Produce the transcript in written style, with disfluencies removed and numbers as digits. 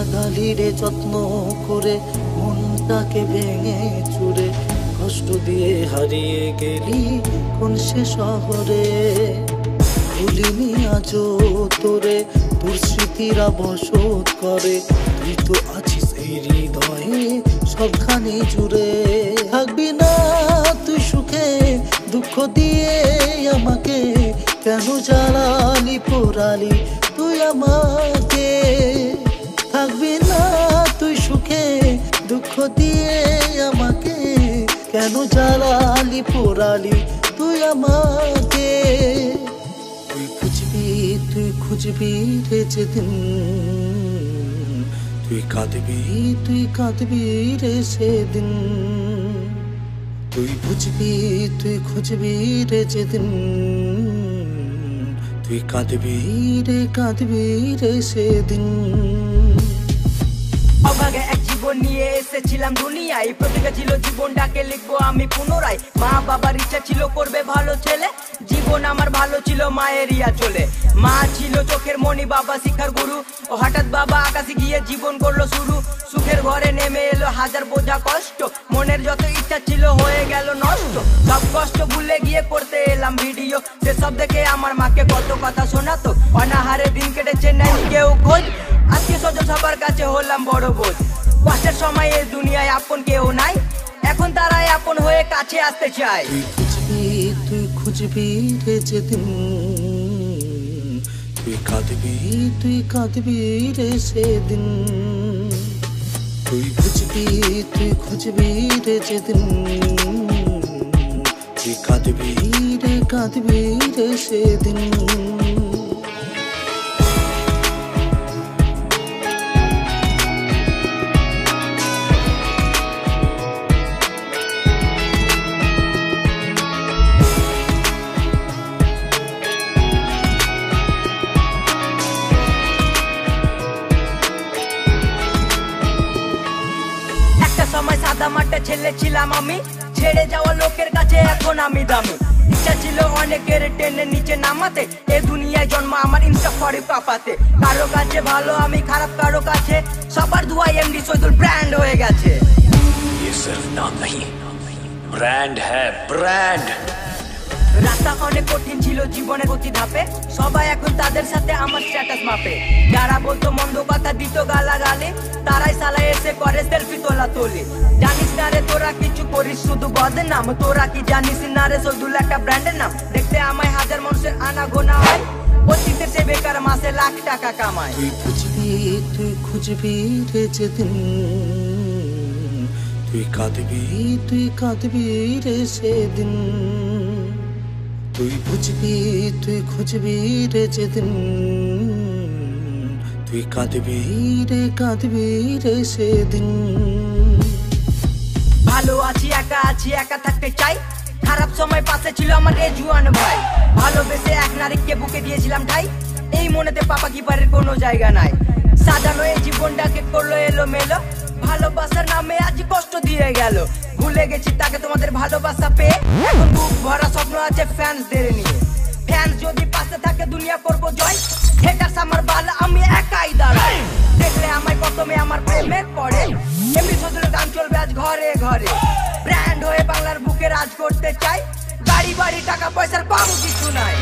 লাগালিরে যত্ন করে মনটাকে ভেঙে চুরে কষ্ট দিয়ে হারিয়ে গেলি কোন সে শহরে ভুলিনি আজও তোরে তোর স্মৃতিরা বসত করে তুই তো আছিস এই হৃদয়ে সবখানে জুড়ে থাকবি না তুই সুখে দুঃখ দিয়ে আমাকে কেন জ্বালালি পোড়ালি তুই আমাকে থাকবি না তুই সুখে দুঃখ দিয়ে আমাকে কেন জ্বালালি পোড়ালি তুই আমাকে তুই খুঁজবি রে যেদিন তুই কাঁদবি রে সেদিন তুই বুঝবি তুই খুঁজবি রে যেদিন তুই কাঁদবি রে সেদিন অভাগে এক জীবন নিয়ে এসেছিলাম দুনিয়ায় প্রতিজ্ঞা ছিল জীবনটাকে লিখবো আমি পুনরায় মা বাবার ইচ্ছা ছিল করবে ভালো ছেলে জীবন আমার ভালো ছিল মায়ের ইয়া চলে মা ছিল চোখের মণি বাবা শিক্ষার গুরু ও হঠাৎ বাবা আকাশে গিয়ে জীবন করলো শুরু সুখের ঘরে নেমে এলো হাজার বোঝা কষ্ট মনের যত ইচ্ছা ছিল হয়ে গেল নষ্ট সব কষ্ট ভুলে গিয়ে করতে এলাম ভিডিও সেসব দেখে আমার মাকে কত কথা শোনাতো অনাহারে দিন কেটেছে নাই কেউ খোঁজ আত্মীয় স্বজন সবার কাছে হলাম বড় বোঝ কষ্টের সময় এই দুনিয়ায় আপন কেউ নাই এখন তারাই আপন হয়ে কাছে আসতে চায় তুই খুঁজবি রে যেদিন তুই কাঁদবি রে সেদিন তুই বুঝবি তুই খুঁজবি রে যেদিন তুই কাঁদবি রে সেদিন সময় সাদা মাঠে ছেলে ছিলাম আমি ছেড়ে যাওয়া লোকের কাছে এখন আমি দামি ইচ্ছা ছিল অনেকের টেনে নিচে নামাতে এ দুনিয়ায় জন্ম আমার ইনস্টা ফরি পাপাতে কারো কাছে ভালো আমি খারাপ কারো কাছে সবার দুয়াই এমডি সৈদুল ব্র্যান্ড হয়ে গেছে ये सिर्फ नाम नहीं ब्रांड है ब्रांड রাস্তা অনেক কঠিন ছিল জীবনের প্রতি ধাপে সবাই এখন তাদের সাথে আমার স্ট্যাটাস মাপে যারা বলতো মন্দ কথা দিত গালাগালি তারাই সালা এসে করে সেলফি তোলা তোলে জানিস না রে তোরা কিছু করিস শুধু বদনাম তোরা কি জানিস না রে সৈদুল একটা ব্র্যান্ডের নাম দেখতে আমায় হাজার মানুষের আনা গোনা হয় অতীতের সে বেকার মাসে লাখ টাকা কামায় তুই খুঁজবি রে যেদিন তুই কাঁদবি রে সেদিন তুই বুঝবি তুই খুঁজবি রে যেদিন তুই কাঁদবি রে সেদিন ভালো আছি একা থাকতে চাই খারাপ সময় পাশে ছিল আমার এই জুয়ান ভাই ভালোবেসে এক নারীকে বুকে দিয়েছিলাম ঠাই এই মনেতে পাপা কিপারের কোনো জায়গা নাই সাজানো এই জীবনটাকে করলো এলো মেলো ভালোবাসার নামে আজ কষ্ট দিয়ে গেল ভুলে গেছি তাকে তোমাদের ভালোবাসা পেয়ে এখন বুক ভরা স্বপ্ন আছে ফ্যান্সদের নিয়ে ফ্যান্স যদি পাশে থাকে দুনিয়া করবো জয় হেটার্স আমার বাল আমি একাই দাঁড়াই দেখলে আমায় প্রথমে আমার প্রেমে পড়ে এমনি সজলের গান চলবে আজ ঘরে ঘরে ব্র্যান্ড হয়ে বাংলার বুকে রাজ করতে চাই বাড়ি টাকা পয়সার পাবো কিছু নাই।